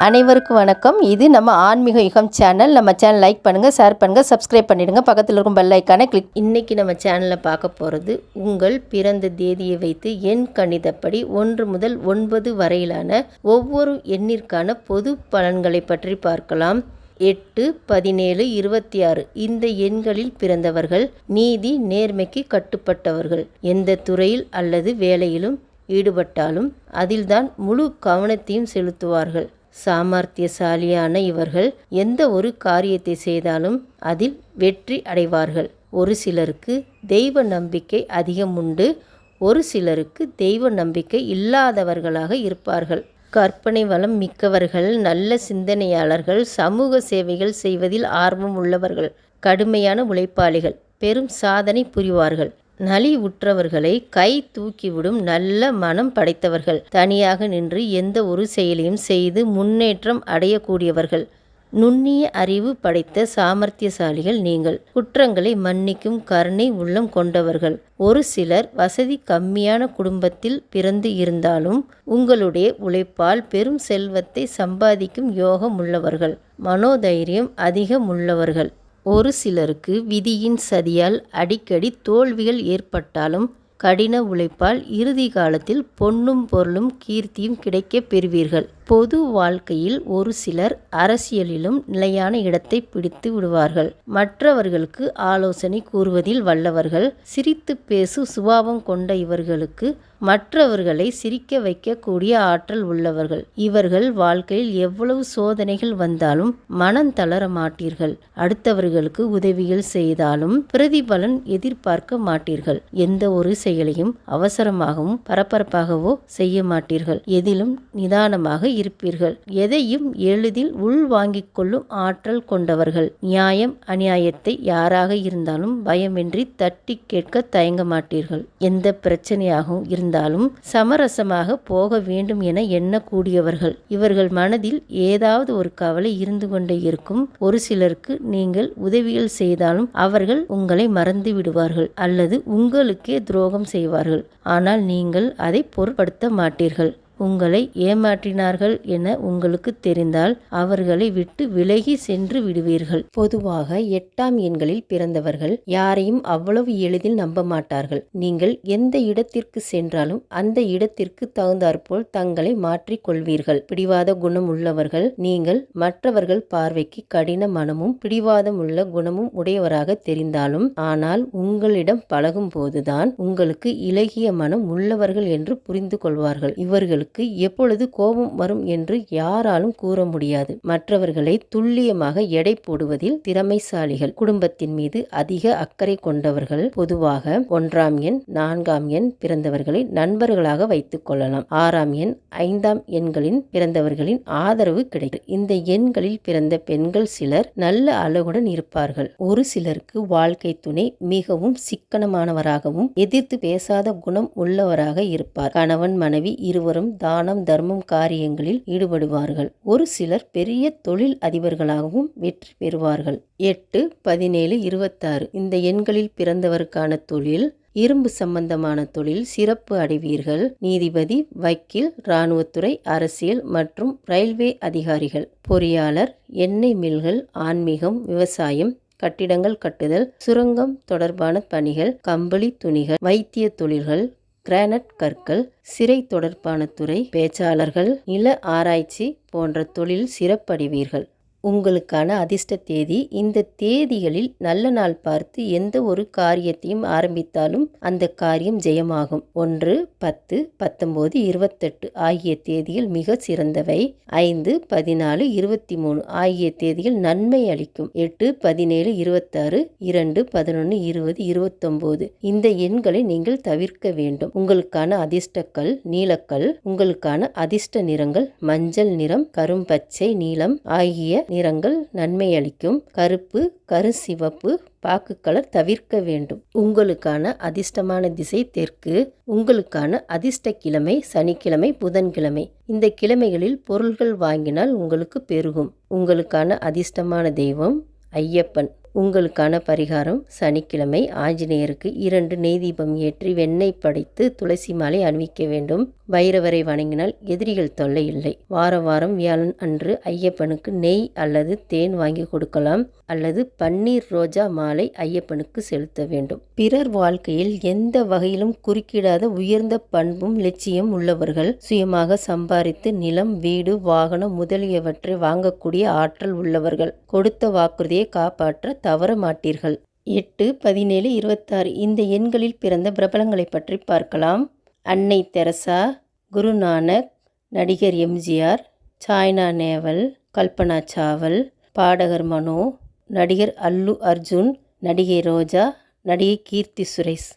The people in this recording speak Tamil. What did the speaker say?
அனைவருக்கும் வணக்கம். இது நம்ம ஆன்மீக யுகம் சேனல். நம்ம சேனல் லைக் பண்ணுங்கள், ஷேர் பண்ணுங்கள், சப்ஸ்கிரைப் பண்ணிவிடுங்க. பக்கத்தில் இருக்கும் பெல் ஐக்கானை கிளிக். இன்றைக்கி நம்ம சேனலில் பார்க்க போகிறது உங்கள் பிறந்த தேதியை வைத்து எண் கணிதப்படி 1 முதல் 9 வரையிலான ஒவ்வொரு எண்ணிற்கான பொது பலன்களை பற்றி பார்க்கலாம். 8, 17, 26 இந்த எண்களில் பிறந்தவர்கள் நீதி நேர்மைக்கு கட்டுப்பட்டவர்கள். எந்த துறையில் அல்லது வேலையிலும் ஈடுபட்டாலும் அதில்தான் முழு கவனத்தையும் செலுத்துவார்கள். சாமர்த்தியசாலியான இவர்கள் எந்த ஒரு காரியத்தை செய்தாலும் அதில் வெற்றி அடைவார்கள். ஒரு சிலருக்கு தெய்வ நம்பிக்கை அதிகம் உண்டு, ஒரு சிலருக்கு தெய்வ நம்பிக்கை இல்லாதவர்களாக இருப்பார்கள். கற்பனை வளம் மிக்கவர்கள், நல்ல சிந்தனையாளர்கள், சமூக சேவைகள் செய்வதில் ஆர்வம் உள்ளவர்கள், கடுமையான உழைப்பாளிகள், பெரும் சாதனை புரிவார்கள். நலிவுற்றவர்களை கை தூக்கிவிடும் நல்ல மனம் படைத்தவர்கள். தனியாக நின்று எந்த ஒரு செயலையும் செய்து முன்னேற்றம் அடையக்கூடியவர்கள். நுண்ணிய அறிவு படைத்த சாமர்த்தியசாலிகள் நீங்கள். குற்றங்களை மன்னிக்கும் கருணை உள்ளம் கொண்டவர்கள். ஒரு சிலர் வசதி கம்மியான குடும்பத்தில் பிறந்து இருந்தாலும் உங்களுடைய உழைப்பால் பெரும் செல்வத்தை சம்பாதிக்கும் யோகம் உள்ளவர்கள். மனோதைரியம் அதிகம் உள்ளவர்கள். ஒரு சிலருக்கு விதியின் சதியால் அடிக்கடி தோல்விகள் ஏற்பட்டாலும் கடின உழைப்பால் இறுதி காலத்தில் பொன்னும் பொருளும் கீர்த்தியும் கிடைக்கப் பெறுவீர்கள். பொது வாழ்க்கையில் ஒரு சிலர் அரசியலிலும் நிலையான இடத்தை பிடித்து விடுவார்கள். மற்றவர்களுக்கு ஆலோசனை கூறுவதில் வல்லவர்கள். சிரித்து பேசு சுபாவம் கொண்ட இவர்களுக்கு மற்றவர்களை சிரிக்க வைக்கக்கூடிய ஆற்றல் உள்ளவர்கள். இவர்கள் வாழ்க்கையில் எவ்வளவு சோதனைகள் வந்தாலும் மனம் தளர மாட்டீர்கள். அடுத்தவர்களுக்கு உதவிகள் செய்தாலும் பிரதிபலன் எதிர்பார்க்க மாட்டீர்கள். எந்த ஒரு செயலையும் அவசரமாகவும் பரபரப்பாகவோ செய்ய மாட்டீர்கள். எதிலும் நிதானமாக இருப்பீர்கள். எதையும் எளிதில் உள்வாங்கிக் கொள்ளும் ஆற்றல் கொண்டவர்கள். நியாயம் அநியாயத்தை யாராக இருந்தாலும் பயமின்றி தட்டி கேட்க தயங்க மாட்டீர்கள். எந்த பிரச்சனையாகவும் இருந்தாலும் சமரசமாக போக வேண்டும் என எண்ணக்கூடியவர்கள். இவர்கள் மனதில் ஏதாவது ஒரு கவலை இருந்து கொண்டே இருக்கும். ஒரு சிலருக்கு நீங்கள் உதவிகள் செய்தாலும் அவர்கள் உங்களை மறந்து விடுவார்கள் அல்லது உங்களுக்கே துரோகம் செய்வார்கள். ஆனால் நீங்கள் அதை பொருட்படுத்த மாட்டீர்கள். உங்களை ஏமாற்றினார்கள் என உங்களுக்கு தெரிந்தால் அவர்களை விட்டு விலகி சென்று விடுவீர்கள். பொதுவாக 8ஆம் எண்களில் பிறந்தவர்கள் யாரையும் அவ்வளவு எளிதில் நம்ப மாட்டார்கள். நீங்கள் எந்த இடத்திற்கு சென்றாலும் அந்த இடத்திற்கு தகுந்தாற்போல் தங்களை மாற்றிக் கொள்வீர்கள். பிடிவாத குணம் உள்ளவர்கள். நீங்கள் மற்றவர்கள் பார்வைக்கு கடின மனமும் பிடிவாதம் உள்ள குணமும் உடையவராக தெரிந்தாலும் ஆனால் உங்களிடம் பழகும் போதுதான் உங்களுக்கு இலகிய மனம் உள்ளவர்கள் என்று புரிந்து கொள்வார்கள். இவர்களுக்கு எப்பொழுது கோபம் வரும் என்று யாராலும் கூற முடியாது. மற்றவர்களை துல்லியமாக எடை போடுவதில் திறமைசாலிகள். குடும்பத்தின் மீது அதிக அக்கறை கொண்டவர்கள். பொதுவாக 1ஆம் எண் 4ஆம் எண் பிறந்தவர்களை நண்பர்களாக வைத்துக் கொள்ளலாம். 6ஆம் எண் 5ஆம் எண்களின் பிறந்தவர்களின் ஆதரவு கிடைக்கும். இந்த எண்களில் பிறந்த பெண்கள் சிலர் நல்ல அழகுடன் இருப்பார்கள். ஒரு சிலருக்கு வாழ்க்கை துணை மிகவும் சிக்கனமானவராகவும் எதிர்த்து பேசாத குணம் உள்ளவராக இருப்பார். கணவன் மனைவி இருவரும் தானம் தர்மம் காரியங்களில் ஈடுபடுவார்கள். ஒரு சிலர் பெரிய தொழில் அதிபர்களாகவும் வெற்றி பெறுவார்கள். 8, 17, 26 இந்த எண்களில் பிறந்தவருக்கான தொழில் இரும்பு சம்பந்தமான தொழில் சிறப்பு அடைவீர்கள். நீதிபதி, வக்கீல், இராணுவத்துறை, அரசியல் மற்றும் ரயில்வே அதிகாரிகள், பொறியாளர், எண்ணெய் மில்கள், ஆன்மீகம், விவசாயம், கட்டிடங்கள் கட்டுதல், சுரங்கம் தொடர்பான பணிகள், கம்பளி துணிகள், வைத்திய தொழில்கள், கிரானைட் கற்கள், சிறை தொடர்பான துறை, பேச்சாளர்கள், நில ஆராய்ச்சி போன்ற தொழில் சிறப்படைவீர்கள். உங்களுக்கான அதிர்ஷ்ட தேதி இந்த தேதிகளில் நல்ல நாள் பார்த்து எந்த ஒரு காரியத்தையும் ஆரம்பித்தாலும் அந்த காரியம் ஜெயமாகும். 1, 10, 19, 28 ஆகிய தேதிகள் மிக சிறந்தவை. 5, 14, 23 ஆகிய தேதிகள் நன்மை அளிக்கும். 8, 17, 26, 2, 11, 20, 29 இந்த எண்களை நீங்கள் தவிர்க்க வேண்டும். உங்களுக்கான அதிர்ஷ்டக்கல் நீலக்கல். உங்களுக்கான அதிர்ஷ்ட நிறங்கள் மஞ்சள் நிறம், கரும்பச்சை, நீலம் ஆகிய நிறங்கள் நன்மை அளிக்கும். கருப்பு, கருசிவப்பு, பாக்கு கலர் தவிர்க்க வேண்டும். உங்களுக்கான அதிர்ஷ்டமான திசை தெற்கு. உங்களுக்கான அதிர்ஷ்ட கிழமை சனிக்கிழமை, புதன்கிழமை. இந்த கிழமைகளில் பொருள்கள் வாங்கினால் உங்களுக்கு பெருகும். உங்களுக்கான அதிர்ஷ்டமான தெய்வம் ஐயப்பன். உங்களுக்கான பரிகாரம்: சனிக்கிழமை ஆஞ்சநேயருக்கு 2 நெய் தீபம் ஏற்றி வெண்ணெய் படைத்து துளசி மாலை அணிவிக்க வேண்டும். பைரவரை வணங்கினால் எதிரிகள் தொல்லை இல்லை. வாரம் வியாழன் அன்று ஐயப்பனுக்கு நெய் அல்லது தேன் வாங்கி கொடுக்கலாம் அல்லது பன்னீர் ரோஜா மாலை ஐயப்பனுக்கு செலுத்த வேண்டும். பிறர் வாழ்க்கையில் எந்த வகையிலும் குறுக்கிடாத உயர்ந்த பண்பும் லட்சியம் உள்ளவர்கள். சுயமாக சம்பாதித்து நிலம், வீடு, வாகனம் முதலியவற்றை வாங்கக்கூடிய ஆற்றல் உள்ளவர்கள். கொடுத்த வாக்குறுதியை காப்பாற்ற தவற மாட்டீர்கள். 8, 17, 26 இந்த எண்களில் பிறந்த பிரபலங்களை பற்றி பார்க்கலாம். அன்னை தெரசா, குருநானக், நடிகர் எம்ஜிஆர், சாய்னா நேவல், கல்பனா சாவல், பாடகர் மனோ, நடிகர் அல்லு அர்ஜுன், நடிகை ரோஜா, நடிகை கீர்த்தி சுரேஷ்.